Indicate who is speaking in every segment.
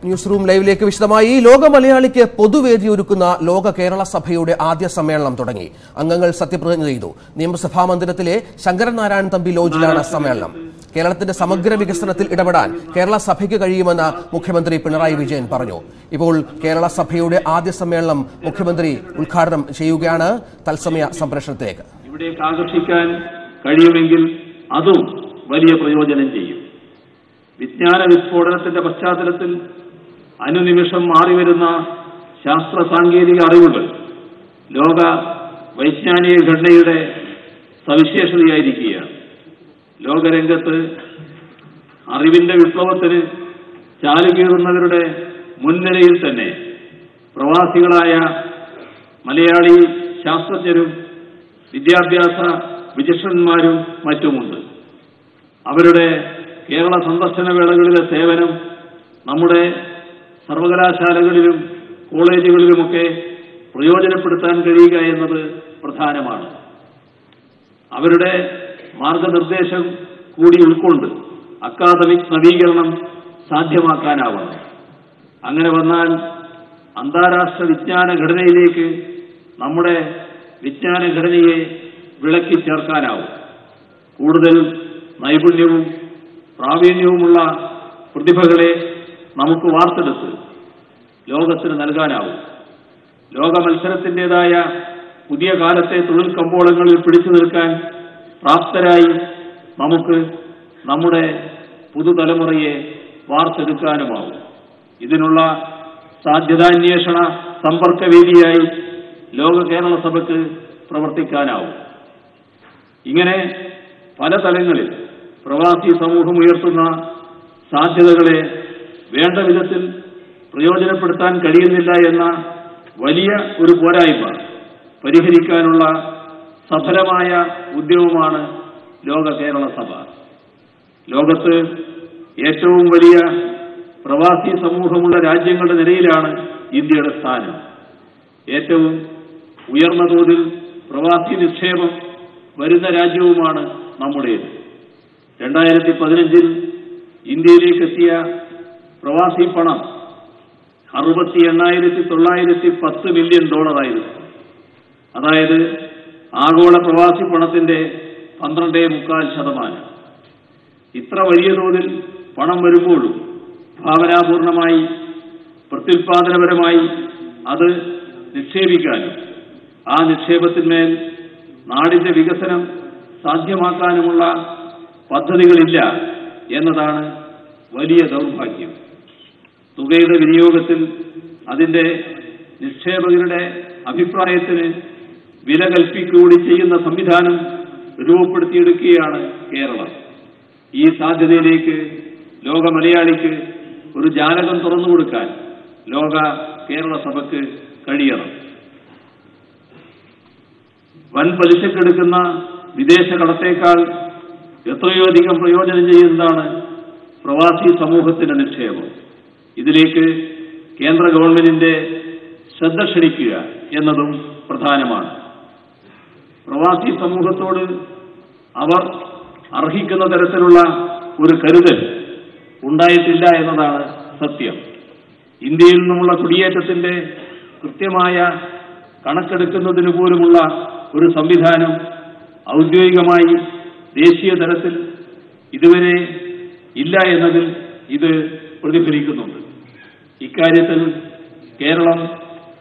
Speaker 1: News room ലൈവിലേക്ക് വിശദമായി ലോക മലയാളിക്ക് പൊതുവേദി ഒരുക്കുന്ന ലോക കേരള സഭയുടെ ആദ്യ സമ്മേളനം തുടങ്ങി. അംഗങ്ങൾ സത്യപ്രതിജ്ഞ ചെയ്തു. നിയമസഭാ മന്ദിരത്തിലെ ശങ്കരൻ നാരായണൻ തമ്പി ലോഡ്ജിലാണ് സമ്മേളനം. കേരളത്തിന്റെ സമഗ്ര വികസനത്തിൽ ഇടപെടാൻ കേരള സഭയ്ക്ക് കഴിയുമെന്ന് മുഖ്യമന്ത്രി പിണറായി വിജയൻ പറഞ്ഞു. ഇപ്പോൾ കേരള സഭയുടെ ആദ്യ സമ്മേളനം മുഖ്യമന്ത്രി ഉദ്ഘാടനം ചെയ്യുകയാണ്. തത്സമയ സംപ്രേഷണത്തിലേക്ക്
Speaker 2: ഇവിടേക്ക് ആകർഷിക്കാൻ കഴിയുമെങ്കിൽ അതും വലിയ പ്രയോജനം ചെയ്യും. വിജ്ഞാന വിസ്ഫോടനത്തിന്റെ പശ്ചാത്തലത്തിൽ അനുനിമിഷം മാറിവരുന്ന ശാസ്ത്ര സാങ്കേതിക അറിവുകൾ ലോക വൈജ്ഞാനിക ഘടനയുടെ സവിശേഷതയായിരിക്കുകയാണ്. ലോകരംഗത്ത് അറിവിന്റെ വിപ്ലവത്തിന് ചാലുകീറുന്നവരുടെ മുൻനിരയിൽ തന്നെ പ്രവാസികളായ മലയാളി ശാസ്ത്രജ്ഞരും വിദ്യാഭ്യാസ വിചക്ഷണന്മാരും മറ്റുമുണ്ട്. അവരുടെ കേരള സന്ദർശന വേളകളിലെ സേവനം നമ്മുടെ സർവകലാശാലകളിലും കോളേജുകളിലുമൊക്കെ പ്രയോജനപ്പെടുത്താൻ കഴിയുക എന്നത് പ്രധാനമാണ്. അവരുടെ മാർഗനിർദ്ദേശം കൂടി ഉൾക്കൊണ്ട് അക്കാദമിക് നവീകരണം സാധ്യമാക്കാനാവണം. അങ്ങനെ വന്നാൽ അന്താരാഷ്ട്ര വിജ്ഞാന ഘടനയിലേക്ക് നമ്മുടെ വിജ്ഞാന ഘടനയെ വിളക്കി ചേർക്കാനാവും. കൂടുതൽ നൈപുണ്യവും പ്രാവീണ്യവുമുള്ള പ്രതിഭകളെ നമുക്ക് വാർത്തെടുത്ത് ലോകത്തിന് നൽകാനാവും. ലോക മത്സരത്തിൻ്റെതായ പുതിയ കാലത്തെ തൊഴിൽ കമ്പോളങ്ങളിൽ പിടിച്ചു നിൽക്കാൻ പ്രാപ്തരായി നമുക്ക് നമ്മുടെ പുതുതലമുറയെ വാർത്തെടുക്കാനുമാവും. ഇതിനുള്ള സാധ്യതാന്വേഷണ സമ്പർക്കവേദിയായി ലോക കേരള സഭയ്ക്ക് പ്രവർത്തിക്കാനാവും. ഇങ്ങനെ പല തലങ്ങളിൽ പ്രവാസി സമൂഹം ഉയർത്തുന്ന സാധ്യതകളെ വേണ്ട വിധത്തിൽ പ്രയോജനപ്പെടുത്താൻ കഴിയുന്നില്ല എന്ന വലിയ ഒരു പോരായ്മ പരിഹരിക്കാനുള്ള സഫലമായ ഉദ്യമമാണ് ലോക കേരള സഭ. ലോകത്ത് ഏറ്റവും വലിയ പ്രവാസി സമൂഹമുള്ള രാജ്യങ്ങളുടെ നിരയിലാണ് ഇന്ത്യയുടെ സ്ഥാനം. ഏറ്റവും ഉയർന്ന തോതിൽ പ്രവാസി നിക്ഷേപം വരുന്ന രാജ്യവുമാണ് നമ്മുടേത്. 2015 ഇന്ത്യയിലേക്ക് എത്തിയ പ്രവാസി പണം $68,910 മില്യൺ ആയിരുന്നു. അതായത് ആഗോള പ്രവാസി പണത്തിന്റെ 12.25%. ഇത്ര വലിയ തോതിൽ പണം വരുമ്പോഴും ഭാവനാപൂർണമായി പ്രത്യുൽപാദനപരമായി അത് നിക്ഷേപിക്കാനും ആ നിക്ഷേപത്തിന്മേൽ നാടിന്റെ വികസനം സാധ്യമാക്കാനുമുള്ള പദ്ധതികളില്ല എന്നതാണ് വലിയ ദൗർഭാഗ്യം. തുകയുടെ വിനിയോഗത്തിൽ അതിന്റെ നിക്ഷേപകരുടെ അഭിപ്രായത്തിന് വില കൽപ്പിക്കുകകൂടി ചെയ്യുന്ന സംവിധാനം രൂപപ്പെടുത്തിയെടുക്കുകയാണ് കേരളം. ഈ സാധ്യതയിലേക്ക് ലോക മലയാളിക്ക് ഒരു ജാലകം തുറന്നുകൊടുക്കാൻ ലോക കേരള സഭയ്ക്ക് കഴിയണം. വൻ പലിശക്കെടുക്കുന്ന വിദേശ കടത്തേക്കാൾ എത്രയോ അധികം പ്രയോജനം ചെയ്യുന്നതാണ് പ്രവാസി സമൂഹത്തിന്റെ നിക്ഷേപം. ഇതിലേക്ക് കേന്ദ്ര ഗവൺമെന്റിന്റെ ശ്രദ്ധ ക്ഷണിക്കുക എന്നതും പ്രധാനമാണ്. പ്രവാസി സമൂഹത്തോട് അവർ അർഹിക്കുന്ന തരത്തിലുള്ള ഒരു കരുതൽ ഉണ്ടായിട്ടില്ല എന്നതാണ് സത്യം. ഇന്ത്യയിൽ നിന്നുമുള്ള കുടിയേറ്റത്തിന്റെ കൃത്യമായ കണക്കെടുക്കുന്നതിന് പോലുമുള്ള ഒരു സംവിധാനം ഔദ്യോഗികമായി ദേശീയ തലത്തിൽ ഇതുവരെ ഇല്ല എന്നതിൽ ഇത് പ്രതിഫലിക്കുന്നുണ്ട്. ഇക്കാര്യത്തിൽ കേരളം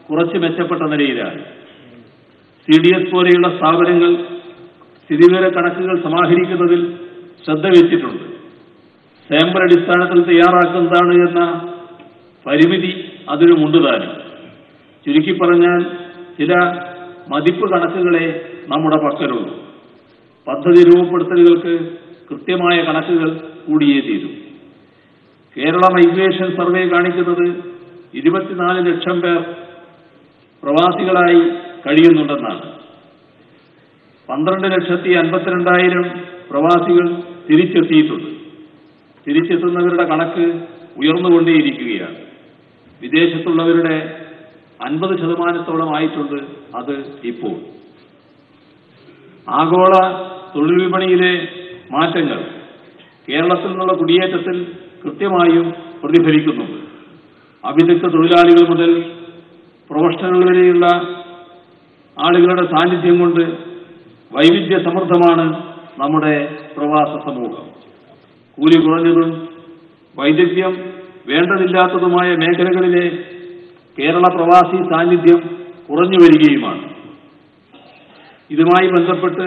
Speaker 2: കുറച്ച് മെച്ചപ്പെട്ട നിലയിലാണ്. CDS പോലെയുള്ള സ്ഥാപനങ്ങൾ സ്ഥിതിവിവര കണക്കുകൾ സമാഹരിക്കുന്നതിൽ ശ്രദ്ധ വെച്ചിട്ടുണ്ട്. സാമ്പിൾ അടിസ്ഥാനത്തിൽ തയ്യാറാക്കുന്നതാണ് എന്ന പരിമിതി അതിനുമുണ്ട് താനും. ചുരുക്കി പറഞ്ഞാൽ ചില മതിപ്പ് കണക്കുകളെ നമ്മുടെ പക്കലുള്ളൂ. പദ്ധതി രൂപപ്പെടുത്തലുകൾക്ക് കൃത്യമായ കണക്കുകൾ കൂടിയേ തീരും. കേരള മൈഗ്രേഷൻ സർവേ കാണിക്കുന്നത് 24 ലക്ഷം പേർ പ്രവാസികളായി കഴിയുന്നുണ്ടെന്നാണ്. 12,52,000 പ്രവാസികൾ തിരിച്ചെത്തിയിട്ടുണ്ട്. തിരിച്ചെത്തുന്നവരുടെ കണക്ക് ഉയർന്നുകൊണ്ടേയിരിക്കുകയാണ്. വിദേശത്തുള്ളവരുടെ 50% ആയിട്ടുണ്ട് അത് ഇപ്പോൾ. ആഗോള തൊഴിൽ വിപണിയിലെ മാറ്റങ്ങൾ കേരളത്തിൽ നിന്നുള്ള കുടിയേറ്റത്തിൽ കൃത്യമായും പ്രതിഫലിക്കുന്നുണ്ട്. അവിദഗ്ധ തൊഴിലാളികൾ മുതൽ പ്രൊഫഷണലുകൾ വരെയുള്ള ആളുകളുടെ സാന്നിധ്യം കൊണ്ട് വൈവിധ്യ സമൃദ്ധമാണ് നമ്മുടെ പ്രവാസ സമൂഹം. കൂലി കുറഞ്ഞതും വൈദഗ്ധ്യം വേണ്ടതില്ലാത്തതുമായ മേഖലകളിലെ കേരള പ്രവാസി സാന്നിധ്യം കുറഞ്ഞു വരികയുമാണ്. ഇതുമായി ബന്ധപ്പെട്ട്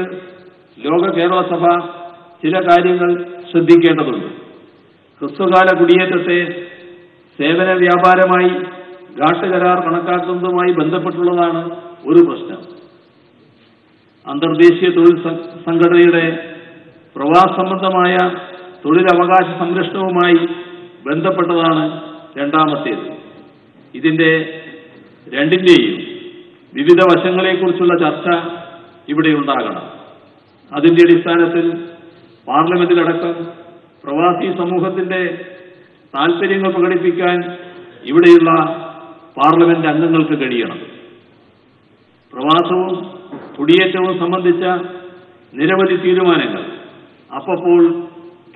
Speaker 2: ലോക കേരള സഭ ചില കാര്യങ്ങൾ ശ്രദ്ധിക്കേണ്ടതുണ്ട്. ഹ്രസ്വകാല കുടിയേറ്റത്തെ സേവന വ്യാപാരമായി ഘാട്ട് കരാർ കണക്കാക്കുന്നതുമായി ബന്ധപ്പെട്ടുള്ളതാണ് ഒരു പ്രശ്നം. അന്തർദേശീയ തൊഴിൽ സംഘടനയുടെ പ്രവാസ സംബന്ധമായ തൊഴിലവകാശ സംരക്ഷണവുമായി ബന്ധപ്പെട്ടതാണ് രണ്ടാമത്തേത്. ഇതിന്റെ രണ്ടിന്റെയും വിവിധ വശങ്ങളെക്കുറിച്ചുള്ള ചർച്ച ഇവിടെ ഉണ്ടാകണം. അതിന്റെ അടിസ്ഥാനത്തിൽ പാർലമെന്റിലടക്കം പ്രവാസി സമൂഹത്തിന്റെ താൽപര്യങ്ങൾ പ്രകടിപ്പിക്കാൻ ഇവിടെയുള്ള പാർലമെന്റ് അംഗങ്ങൾക്ക് കഴിയണം. പ്രവാസവും കുടിയേറ്റവും സംബന്ധിച്ച നിരവധി തീരുമാനങ്ങൾ അപ്പോൾ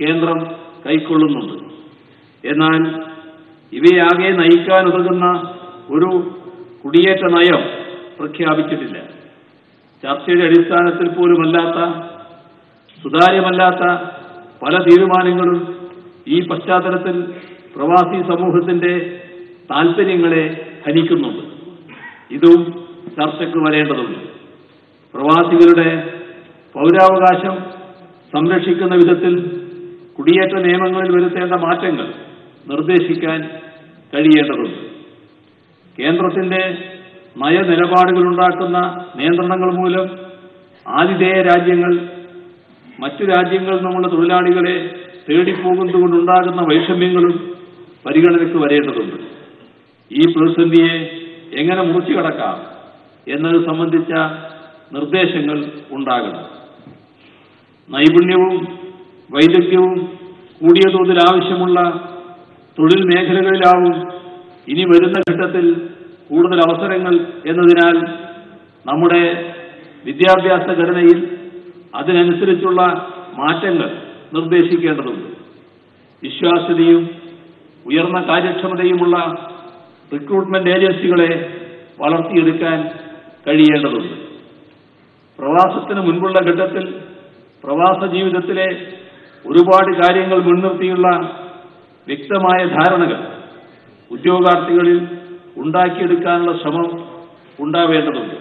Speaker 2: കേന്ദ്രം കൈക്കൊള്ളുന്നുണ്ട്. എന്നാൽ ഇവയാകെ നയിക്കാനുതകുന്ന ഒരു കുടിയേറ്റ നയം പ്രഖ്യാപിച്ചിട്ടില്ല. ചർച്ചയുടെ അടിസ്ഥാനത്തിൽ പോലുമല്ലാത്ത, സുതാര്യമല്ലാത്ത പല തീരുമാനങ്ങളും ഈ പശ്ചാത്തലത്തിൽ പ്രവാസി സമൂഹത്തിന്റെ താൽപര്യങ്ങളെ ഹനിക്കുന്നുണ്ട്. ഇതും ചർച്ചയ്ക്ക് വരേണ്ടതുണ്ട്. പ്രവാസികളുടെ പൗരാവകാശം സംരക്ഷിക്കുന്ന വിധത്തിൽ കുടിയേറ്റ നിയമങ്ങളിൽ വരുത്തേണ്ട മാറ്റങ്ങൾ നിർദ്ദേശിക്കാൻ കഴിയേണ്ടതുണ്ട്. കേന്ദ്രത്തിന്റെ നയനിലപാടുകളുണ്ടാക്കുന്ന നിയന്ത്രണങ്ങൾ മൂലം ആതിഥേയ രാജ്യങ്ങൾ മറ്റു രാജ്യങ്ങളിൽ നിന്നുള്ള തൊഴിലാളികളെ തേടിപ്പോകുന്നതുകൊണ്ടുണ്ടാകുന്ന വൈഷമ്യങ്ങളും പരിഗണനയ്ക്ക് വരേണ്ടതുണ്ട്. ഈ പ്രതിസന്ധിയെ എങ്ങനെ മുറിച്ചു കടക്കാം എന്നത് സംബന്ധിച്ച നിർദ്ദേശങ്ങൾ ഉണ്ടാകണം. നൈപുണ്യവും വൈദഗ്ധ്യവും കൂടിയ തോതിൽ ആവശ്യമുള്ള തൊഴിൽ മേഖലകളിലാവും ഇനി വരുന്ന ഘട്ടത്തിൽ കൂടുതൽ അവസരങ്ങൾ എന്നതിനാൽ നമ്മുടെ വിദ്യാഭ്യാസ ഘടനയിൽ അതിനനുസരിച്ചുള്ള മാറ്റങ്ങൾ നിർദ്ദേശിക്കേണ്ടതുണ്ട്. വിശ്വാസ്യതയും ഉയർന്ന കാര്യക്ഷമതയുമുള്ള റിക്രൂട്ട്മെന്റ് ഏജൻസികളെ വളർത്തിയെടുക്കാൻ കഴിയേണ്ടതുണ്ട്. പ്രവാസത്തിന് മുൻപുള്ള ഘട്ടത്തിൽ പ്രവാസ ജീവിതത്തിലെ ഒരുപാട് കാര്യങ്ങൾ മുൻനിർത്തിയുള്ള വ്യക്തമായ ധാരണകൾ ഉദ്യോഗാർത്ഥികളിൽ ഉണ്ടാക്കിയെടുക്കാനുള്ള ശ്രമം ഉണ്ടാവേണ്ടതുണ്ട്.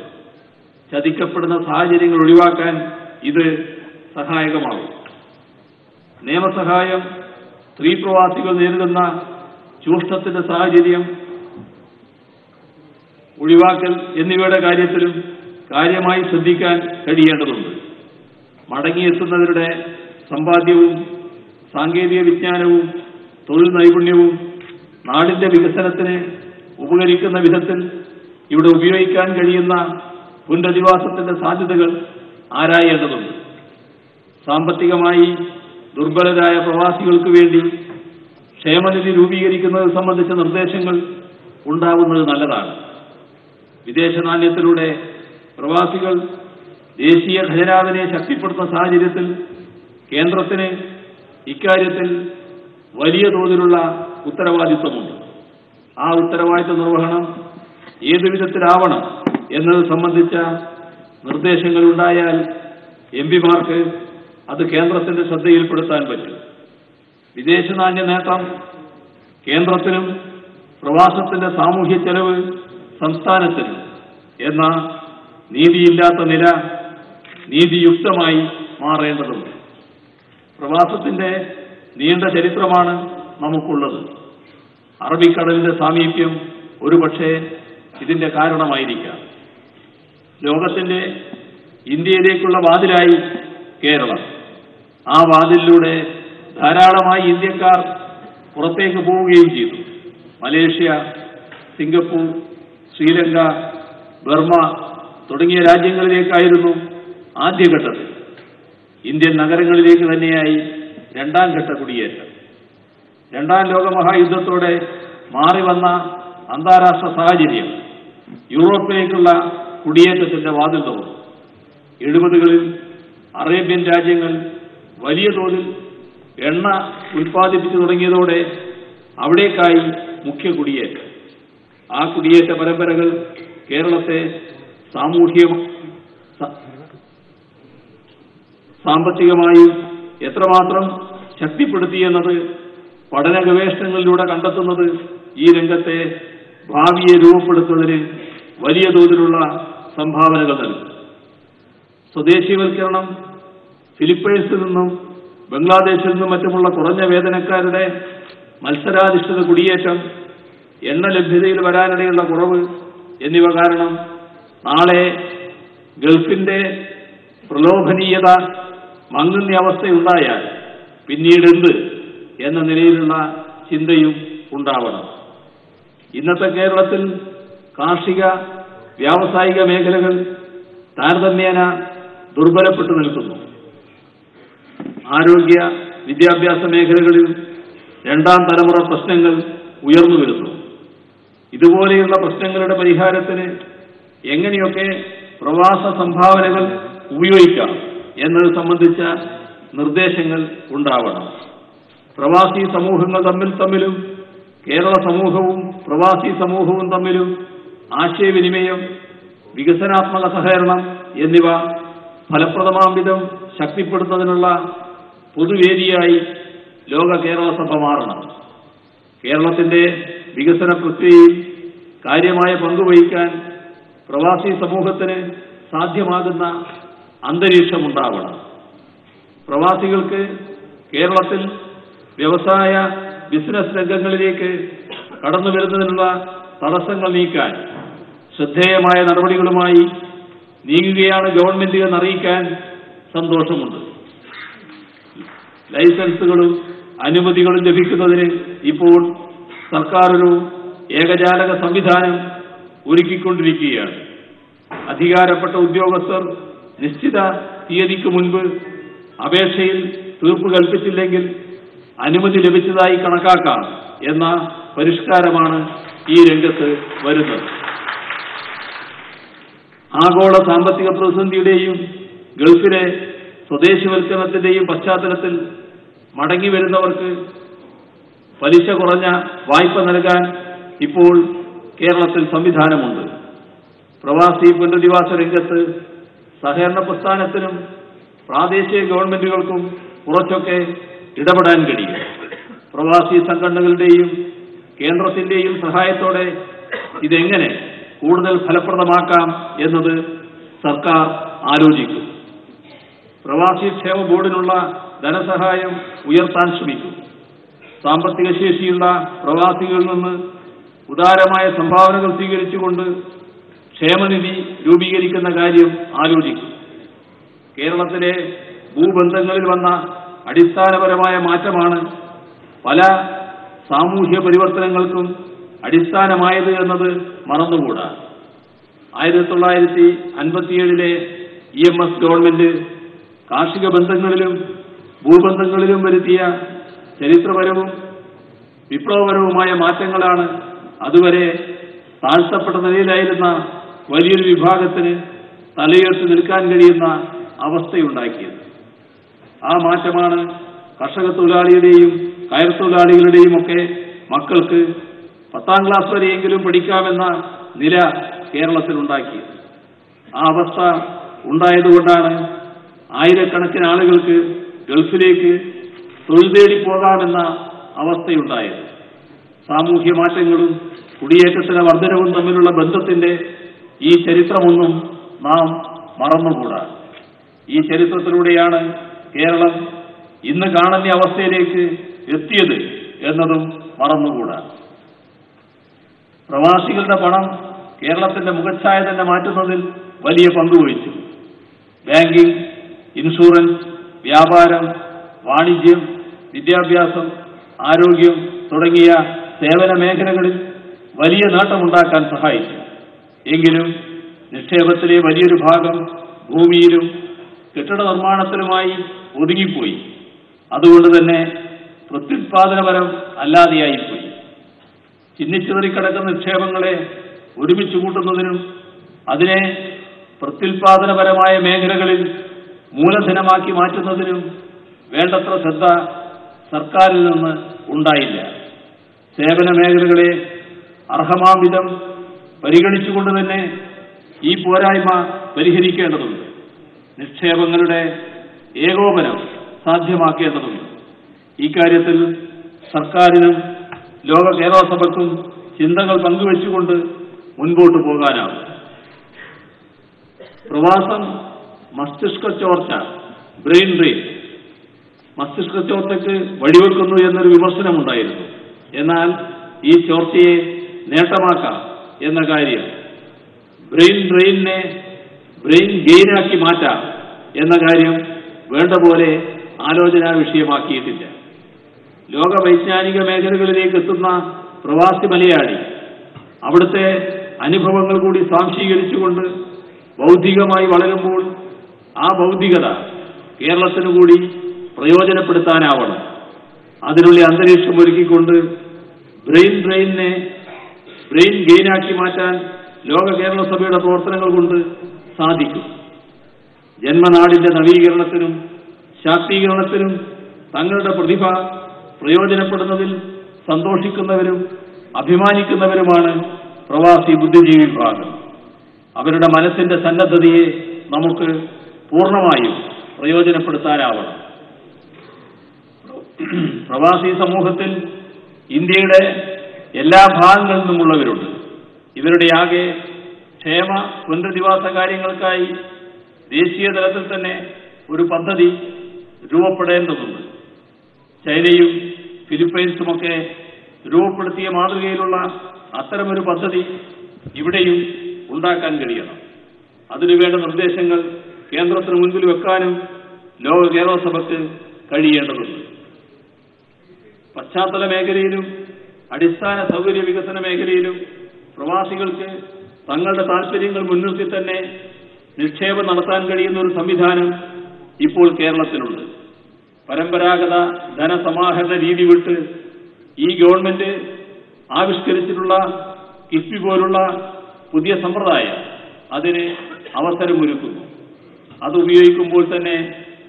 Speaker 2: ചതിക്കപ്പെടുന്ന സാഹചര്യങ്ങൾ ഒഴിവാക്കാൻ ഇത് സഹായകമാകും. നിയമസഹായം, സ്ത്രീ പ്രവാസികൾ നേരിടുന്ന ചൂഷണത്തിന്റെ സാഹചര്യം ഒഴിവാക്കൽ എന്നിവയുടെ കാര്യത്തിലും കാര്യമായി ശ്രദ്ധിക്കാൻ കഴിയേണ്ടതുണ്ട്. മടങ്ങിയെത്തുന്നവരുടെ സമ്പാദ്യവും സാങ്കേതിക വിജ്ഞാനവും തൊഴിൽ നൈപുണ്യവും നാടിന്റെ വികസനത്തിന് ഉപകരിക്കുന്ന വിധത്തിൽ ഇവിടെ ഉപയോഗിക്കാൻ കഴിയുന്ന പുനരധിവാസത്തിന്റെ സാധ്യതകൾ ആരായേണ്ടതുണ്ട്. സാമ്പത്തികമായി ദുർബലരായ പ്രവാസികൾക്ക് വേണ്ടി ക്ഷേമനിധി രൂപീകരിക്കുന്നത് സംബന്ധിച്ച നിർദ്ദേശങ്ങൾ ഉണ്ടാവുന്നത് നല്ലതാണ്. വിദേശ നാണ്യത്തിലൂടെ പ്രവാസികൾ ദേശീയ ഖജനാവിനെ ശക്തിപ്പെടുത്തുന്ന സാഹചര്യത്തിൽ കേന്ദ്രത്തിന് ഇക്കാര്യത്തിൽ വലിയ തോതിലുള്ള ഉത്തരവാദിത്വമുണ്ട്. ആ ഉത്തരവാദിത്വ നിർവഹണം ഏതു വിധത്തിലാവണം എന്നത് സംബന്ധിച്ച നിർദ്ദേശങ്ങൾ ഉണ്ടായാൽ എംപിമാർക്ക് അത് കേന്ദ്രത്തിന്റെ ശ്രദ്ധയിൽപ്പെടുത്താൻ പറ്റും. വിദേശ നാണ്യ നേട്ടം കേന്ദ്രത്തിനും പ്രവാസത്തിന്റെ സാമൂഹ്യ ചെലവ് സംസ്ഥാനത്തിനും എന്ന നീതിയില്ലാത്ത നില നീതിയുക്തമായി മാറേണ്ടതുണ്ട്. പ്രവാസത്തിന്റെ നീണ്ട ചരിത്രമാണ് നമുക്കുള്ളത്. അറബിക്കടലിന്റെ സാമീപ്യം ഒരുപക്ഷെ ഇതിന്റെ കാരണമായിരിക്കാം. ലോകത്തിന്റെ ഇന്ത്യയിലേക്കുള്ള വാതിലായി കേരളം. ആ വാതിലിലൂടെ ധാരാളമായി ഇന്ത്യക്കാർ പുറത്തേക്ക് പോവുകയും ചെയ്തു. മലേഷ്യ, സിംഗപ്പൂർ, ശ്രീലങ്ക, ബർമ തുടങ്ങിയ രാജ്യങ്ങളിലേക്കായിരുന്നു ആദ്യഘട്ടത്തിൽ. ഇന്ത്യൻ നഗരങ്ങളിലേക്ക് തന്നെയായി രണ്ടാം ഘട്ട കുടിയേറ്റം. രണ്ടാം ലോകമഹായുദ്ധത്തോടെ മാറി വന്ന അന്താരാഷ്ട്ര സാഹചര്യം യൂറോപ്പിലേക്കുള്ള കുടിയേറ്റത്തിന്റെ വാതിൽ തുറന്നു. 70കളിൽ അറേബ്യൻ രാജ്യങ്ങൾ വലിയ തോതിൽ എണ്ണ ഉൽപ്പാദിപ്പിച്ചു തുടങ്ങിയതോടെ അവിടേക്കായി മുഖ്യ കുടിയേറ്റം. ആ കുടിയേറ്റ പരമ്പരകൾ കേരളത്തെ സാമ്പത്തികമായും എത്രമാത്രം ശക്തിപ്പെടുത്തിയെന്നത് പഠന ഗവേഷണങ്ങളിലൂടെ കണ്ടെത്തുന്നത് ഈ രംഗത്തെ ഭാവിയെ രൂപപ്പെടുത്തുന്നതിന് വലിയ തോതിലുള്ള സംഭാവനകൾ നൽകും. സ്വദേശീവൽക്കരണം, ഫിലിപ്പൈൻസിൽ നിന്നും ബംഗ്ലാദേശിൽ നിന്നും മറ്റുമുള്ള കുറഞ്ഞ വേതനക്കാരുടെ മത്സരാധിഷ്ഠിത കുടിയേറ്റം, എണ്ണ ലഭ്യതയിൽ വരാനിടയുള്ള കുറവ് എന്നിവ കാരണം നാളെ ഗൾഫിന്റെ പ്രലോഭനീയത മങ്ങുന്ന അവസ്ഥയുണ്ടായാൽ പിന്നീടെന്ത് എന്ന നിലയിലുള്ള ചിന്തയും ഉണ്ടാവണം. ഇന്നത്തെ കേരളത്തിൽ കാർഷിക വ്യാവസായിക മേഖലകൾ താരതമ്യേന ദുർബലപ്പെട്ടു നിൽക്കുന്നു. ആരോഗ്യ വിദ്യാഭ്യാസ മേഖലകളിൽ രണ്ടാം തലമുറ പ്രശ്നങ്ങൾ ഉയർന്നു വരുന്നു. ഇതുപോലെയുള്ള പ്രശ്നങ്ങളുടെ പരിഹാരത്തിന് എങ്ങനെയൊക്കെ പ്രവാസ സംഭാവനകൾ ഉപയോഗിക്കാം എന്നത് സംബന്ധിച്ച നിർദ്ദേശങ്ങൾ ഉണ്ടാവണം. പ്രവാസി സമൂഹങ്ങൾ തമ്മിലും കേരള സമൂഹവും പ്രവാസി സമൂഹവും തമ്മിലും ആശയവിനിമയം, വികസനാത്മക സഹകരണം എന്നിവ ഫലപ്രദമാം വിധം ശക്തിപ്പെടുത്തുന്നതിനുള്ള പൊതുവേദിയായി ലോക കേരള സഭ മാറണം. കേരളത്തിന്റെ വികസന പ്രക്രിയയിൽ കാര്യമായ പങ്കുവഹിക്കാൻ പ്രവാസി സമൂഹത്തിന് സാധ്യമാകുന്ന അന്തരീക്ഷമുണ്ടാവണം. പ്രവാസികൾക്ക് കേരളത്തിൽ വ്യവസായ ബിസിനസ് രംഗങ്ങളിലേക്ക് കടന്നുവരുന്നതിനുള്ള തടസ്സങ്ങൾ നീക്കാൻ ശ്രദ്ധേയമായ നടപടികളുമായി നീങ്ങുകയാണ് ഗവൺമെന്റ് എന്നറിയിക്കാൻ സന്തോഷമുണ്ട്. ലൈസൻസുകളും അനുമതികളും ലഭിക്കുന്നതിന് ഇപ്പോൾ സർക്കാർ ഒരു ഏകജാലക സംവിധാനം ഒരുക്കിക്കൊണ്ടിരിക്കുകയാണ്. അധികാരപ്പെട്ട ഉദ്യോഗസ്ഥർ നിശ്ചിത തീയതിക്ക് മുൻപ് അപേക്ഷയിൽ തീർപ്പ് കൽപ്പിച്ചില്ലെങ്കിൽ അനുമതി ലഭിച്ചതായി കണക്കാക്കാം എന്ന പരിഷ്കാരമാണ് ഈ രംഗത്ത് വരുന്നത്. ആഗോള സാമ്പത്തിക പ്രതിസന്ധിയുടെയും ഗൾഫിലെ സ്വദേശിവൽക്കരണത്തിന്റെയും പശ്ചാത്തലത്തിൽ മടങ്ങിവരുന്നവർക്ക് പലിശ കുറഞ്ഞ വായ്പ നൽകാൻ ഇപ്പോൾ കേരളത്തിൽ സംവിധാനമുണ്ട്. പ്രവാസി പുനരധിവാസ രംഗത്ത് സഹകരണ പ്രസ്ഥാനത്തിനും പ്രാദേശിക ഗവൺമെന്റുകൾക്കും കുറച്ചൊക്കെ ഇടപെടാൻ കഴിയും. പ്രവാസി സംഘടനകളുടെയും കേന്ദ്രത്തിന്റെയും സഹായത്തോടെ ഇതെങ്ങനെ കൂടുതൽ ഫലപ്രദമാക്കാം എന്നത് സർക്കാർ ആലോചിക്കും. പ്രവാസി ക്ഷേമ ബോർഡിനുള്ള ധനസഹായം ഉയർത്താൻ ശ്രമിക്കും. സാമ്പത്തിക ശേഷിയുള്ള പ്രവാസികളിൽ നിന്ന് ഉദാരമായ സംഭാവനകൾ സ്വീകരിച്ചുകൊണ്ട് ക്ഷേമനിധി രൂപീകരിക്കുന്ന കാര്യം ആലോചിക്കും. കേരളത്തിലെ ഭൂബന്ധങ്ങളിൽ വന്ന അടിസ്ഥാനപരമായ മാറ്റമാണ് പല സാമൂഹ്യ പരിവർത്തനങ്ങൾക്കും അടിസ്ഥാനമായത് എന്നത് മറന്നുകൂടാ. 1957 EMS ഗവൺമെന്റ് കാർഷിക ബന്ധങ്ങളിലും ഭൂബന്ധങ്ങളിലും വരുത്തിയ ചരിത്രപരവും വിപ്ലവപരവുമായ മാറ്റങ്ങളാണ് അതുവരെ താഴ്ത്തപ്പെട്ട നിലയിലായിരുന്ന വലിയൊരു വിഭാഗത്തിന് തലയുയർത്തി നിൽക്കാൻ കഴിയുന്ന അവസ്ഥയുണ്ടാക്കിയത്. ആ മാറ്റമാണ് കർഷക തൊഴിലാളിയുടെയും കയർ തൊഴിലാളികളുടെയും ഒക്കെ മക്കൾക്ക് 10ാം ക്ലാസ് വരെയെങ്കിലും പഠിക്കാമെന്ന നില കേരളത്തിലുണ്ടാക്കിയത്. ആ അവസ്ഥ ഉണ്ടായതുകൊണ്ടാണ് ആയിരക്കണക്കിന് ആളുകൾക്ക് ഗൾഫിലേക്ക് തൊഴിൽ തേടി പോകാമെന്ന അവസ്ഥയുണ്ടായത്. സാമൂഹ്യ മാറ്റങ്ങളും കുടിയേറ്റത്തിന് വർധനവും തമ്മിലുള്ള ബന്ധത്തിന്റെ ഈ ചരിത്രമൊന്നും നാം മറന്നുകൂടാ. ഈ ചരിത്രത്തിലൂടെയാണ് കേരളം ഇന്ന് കാണുന്ന അവസ്ഥയിലേക്ക് എത്തിയത് എന്നതും മറന്നുകൂടാ. പ്രവാസികളുടെ പണം കേരളത്തിന്റെ മുഖച്ഛായ തന്നെ മാറ്റുന്നതിൽ വലിയ പങ്കുവഹിച്ചു. ബാങ്കിംഗ്, ഇൻഷുറൻസ്, വ്യാപാരം, വാണിജ്യം, വിദ്യാഭ്യാസം, ആരോഗ്യം തുടങ്ങിയ സേവന മേഖലകളിൽ വലിയ നേട്ടമുണ്ടാക്കാൻ സഹായിച്ചു. എങ്കിലും നിക്ഷേപത്തിലെ വലിയൊരു ഭാഗം ഭൂമിയിലും കെട്ടിട നിർമ്മാണത്തിലുമായി ഒതുങ്ങിപ്പോയി. അതുകൊണ്ട് തന്നെ പ്രത്യുത്പാദനപരം അല്ലാതെയായിപ്പോയി. ചിന്നിച്ചിതറിക്കിടക്കുന്ന നിക്ഷേപങ്ങളെ ഒരുമിച്ച് കൂട്ടുന്നതിനും അതിനെ പ്രത്യുത്പാദനപരമായ മേഖലകളിൽ മൂലധനമാക്കി മാറ്റുന്നതിനും വേണ്ടത്ര ശ്രദ്ധ സർക്കാരിൽ നിന്ന് ഉണ്ടായില്ല. സേവന മേഖലകളെ അർഹമാംവിധം പരിഗണിച്ചുകൊണ്ട് തന്നെ ഈ പോരായ്മ പരിഹരിക്കേണ്ടതുണ്ട്. നിക്ഷേപങ്ങളുടെ ഏകോപനം സാധ്യമാക്കേണ്ടതുണ്ട്. ഇക്കാര്യത്തിൽ സർക്കാരിനും ലോക കേരള സഭയ്ക്കും ചിന്തകൾ പങ്കുവെച്ചുകൊണ്ട് മുൻപോട്ട് പോകാനാവും. പ്രവാസം മസ്തിഷ്ക ചോർച്ച, ബ്രെയിൻ ഡ്രെയിൻ, മസ്തിഷ്ക ചോർച്ചയ്ക്ക് വഴിവെക്കുന്നു എന്നൊരു വിമർശനമുണ്ടായിരുന്നു. എന്നാൽ ഈ ചോർച്ചയെ നേട്ടമാക്കാം എന്ന കാര്യം, ബ്രെയിൻ ഡ്രെയിനിനെ ബ്രെയിൻ ഗെയിനാക്കി മാറ്റാം എന്ന കാര്യം വേണ്ട പോലെ ആലോചനാ വിഷയമാക്കിയിട്ടില്ല. ലോക വൈജ്ഞാനിക മേഖലകളിലേക്ക് എത്തുന്ന പ്രവാസി മലയാളി അവിടുത്തെ അനുഭവങ്ങൾ കൂടി സ്വാംശീകരിച്ചുകൊണ്ട് ബൗദ്ധികമായി വളരുമ്പോൾ ആ ബൗദ്ധികത കേരളത്തിനു കൂടി പ്രയോജനപ്പെടുത്താനാവണം. അതിനുള്ള അന്തരീക്ഷം ഒരുക്കിക്കൊണ്ട് ബ്രെയിൻ ഡ്രെയിനിനെ ബ്രെയിൻ ഗെയിനാക്കി മാറ്റാൻ ലോക കേരള സഭയുടെ പ്രവർത്തനങ്ങൾ കൊണ്ട് സാധിക്കും. ജന്മനാടിന്റെ നവീകരണത്തിനും ശാക്തീകരണത്തിനും തങ്ങളുടെ പ്രതിഭ പ്രയോജനപ്പെടുന്നതിൽ സന്തോഷിക്കുന്നവരും അഭിമാനിക്കുന്നവരുമാണ് പ്രവാസി ബുദ്ധിജീവി വിഭാഗം. അവരുടെ മനസ്സിന്റെ സന്നദ്ധതയെ നമുക്ക് പൂർണ്ണമായും പ്രയോജനപ്പെടുത്താനാവണം. പ്രവാസി സമൂഹത്തിൽ ഇന്ത്യയുടെ എല്ലാ ഭാഗങ്ങളിൽ നിന്നുമുള്ളവരുണ്ട്. ഇവരുടെയാകെ ക്ഷേമ പുനരധിവാസ കാര്യങ്ങൾക്കായി ദേശീയ തലത്തിൽ തന്നെ ഒരു പദ്ധതി രൂപപ്പെടേണ്ടതുണ്ട്. ചൈനയും ഫിലിപ്പൈൻസുമൊക്കെ രൂപപ്പെടുത്തിയ മാതൃകയിലുള്ള അത്തരമൊരു പദ്ധതി ഇവിടെയും ഉണ്ടാക്കാൻ കഴിയണം. അതിനുവേണ്ട നിർദ്ദേശങ്ങൾ കേന്ദ്രത്തിന് മുൻപിൽ വെക്കാനും ലോക കേരള സഭയ്ക്ക് കഴിയേണ്ടതുണ്ട്. പശ്ചാത്തല മേഖലയിലും അടിസ്ഥാന സൗകര്യ വികസന മേഖലയിലും പ്രവാസികൾക്ക് തങ്ങളുടെ താൽപര്യങ്ങൾ മുൻനിർത്തി തന്നെ നിക്ഷേപം നടത്താൻ കഴിയുന്ന ഒരു സംവിധാനം ഇപ്പോൾ കേരളത്തിലുണ്ട്. പരമ്പരാഗത ധനസമാഹരണ രീതി വിട്ട് ഈ ഗവൺമെന്റ് ആവിഷ്കരിച്ചിട്ടുള്ള കിഫ്ബി പോലുള്ള പുതിയ സമ്പ്രദായം അതിന് അവസരമൊരുക്കുന്നു. അത് ഉപയോഗിക്കുമ്പോൾ തന്നെ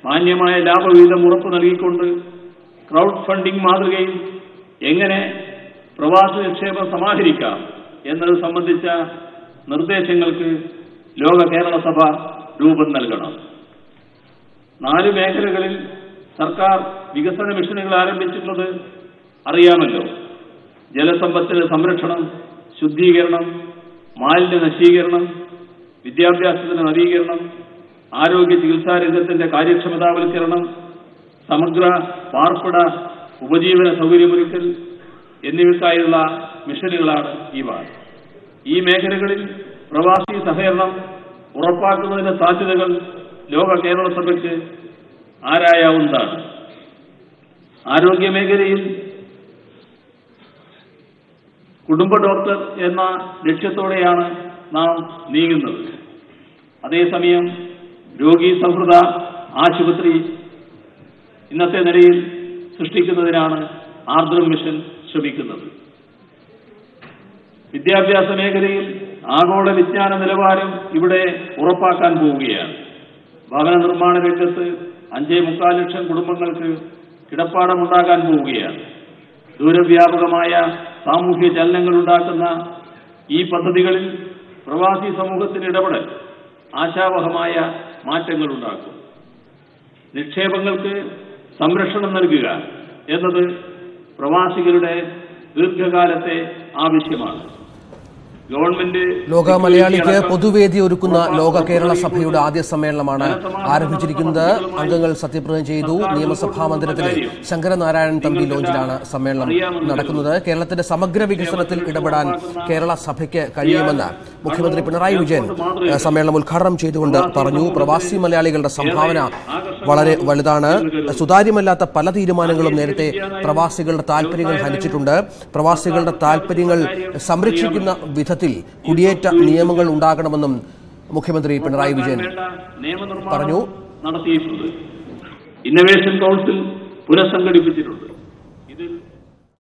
Speaker 2: മാന്യമായ ലാഭവിഹിതം ഉറപ്പു നൽകിക്കൊണ്ട് ക്രൗഡ് ഫണ്ടിംഗ് മാതൃകയിൽ എങ്ങനെ പ്രവാസി നിക്ഷേപം സമാഹരിക്കാം എന്നത് സംബന്ധിച്ച നിർദ്ദേശങ്ങൾക്ക് ലോക കേരള സഭ രൂപം നൽകണം. 4 മേഖലകളിൽ സർക്കാർ വികസന മിഷനുകൾ ആരംഭിച്ചിട്ടുള്ളത് അറിയാമല്ലോ. ജലസമ്പത്തിന്റെ സംരക്ഷണം, ശുദ്ധീകരണം, മാലിന്യ നശീകരണം, വിദ്യാഭ്യാസത്തിന്റെ നവീകരണം, ആരോഗ്യ ചികിത്സാ രംഗത്തിന്റെ കാര്യക്ഷമതാവൽക്കരണം, സമഗ്ര പാർപ്പിട ഉപജീവന സൗകര്യമൊരുക്കൽ എന്നിവയ്ക്കായുള്ള മിഷനുകളാണ് ഇവ. ഈ മേഖലകളിൽ പ്രവാസി സഹകരണം ഉറപ്പാക്കുന്നതിന്റെ സാധ്യതകൾ ലോക കേരള സഭയ്ക്ക് ആരായാവുന്നതാണ്. ആരോഗ്യ മേഖലയിൽ കുടുംബ ഡോക്ടർ എന്ന ലക്ഷ്യത്തോടെയാണ് നാം നീങ്ങുന്നത്. അതേസമയം രോഗി സൗഹൃദ ആശുപത്രി ഇന്നത്തെ നിലയിൽ സൃഷ്ടിക്കുന്നതിനാണ് ആർദ്രം മിഷൻ ശ്രമിക്കുന്നത്. വിദ്യാഭ്യാസ മേഖലയിൽ ആഗോള വിജ്ഞാന നിലവാരം ഇവിടെ ഉറപ്പാക്കാൻ പോവുകയാണ്. ഭവന നിർമ്മാണ രംഗത്ത് 5.25 ലക്ഷം കുടുംബങ്ങൾക്ക് കിടപ്പാടമുണ്ടാകാൻ പോവുകയാണ്. ദൂരവ്യാപകമായ സാമൂഹ്യ ചലനങ്ങൾ ഉണ്ടാക്കുന്ന ഈ പദ്ധതികളിൽ പ്രവാസി സമൂഹത്തിന് ഇടപെടൽ ആശാവഹമായ മാറ്റങ്ങൾ ഉണ്ടാക്കും. നിക്ഷേപങ്ങൾക്ക് സംരക്ഷണം നൽകുക എന്നത് പ്രവാസികളുടെ ദീർഘകാലത്തെ ആവശ്യമാണ്. ഗവൺമെന്റ്
Speaker 1: ലോക മലയാളിക്ക് പൊതുവേദി ഒരുക്കുന്ന ലോക കേരള സഭയുടെ ആദ്യ സമ്മേളനമാണ് ആരംഭിച്ചിരിക്കുന്നത്. അംഗങ്ങൾ സത്യപ്രതിജ്ഞ ചെയ്തു. നിയമസഭാ മന്ദിരത്തിലെ ശങ്കരനാരായണൻ തമ്പി ലോഞ്ചിലാണ് സമ്മേളനം നടക്കുന്നത്. കേരളത്തിന്റെ സമഗ്ര വികസനത്തിൽ ഇടപെടാൻ കേരള സഭയ്ക്ക് കഴിയുമെന്ന് മുഖ്യമന്ത്രി പിണറായി വിജയൻ സമ്മേളനം ഉദ്ഘാടനം ചെയ്തുകൊണ്ട് പറഞ്ഞു. പ്രവാസി മലയാളികളുടെ സംഭാവന വളരെ വലുതാണ്. സുതാര്യമല്ലാത്ത പല തീരുമാനങ്ങളും നേരത്തെ പ്രവാസികളുടെ താൽപര്യങ്ങൾ ഹനിച്ചിട്ടുണ്ട്. പ്രവാസികളുടെ താൽപര്യങ്ങൾ സംരക്ഷിക്കുന്ന വിധത്തിൽ കുടിയേറ്റ നിയമങ്ങൾ ഉണ്ടാകണമെന്നും മുഖ്യമന്ത്രി പിണറായി വിജയൻ പറഞ്ഞു.
Speaker 2: നടത്തിയിട്ടുണ്ട്. Innovation council പുനഃസംഘടിപ്പിച്ചിട്ടുണ്ട്.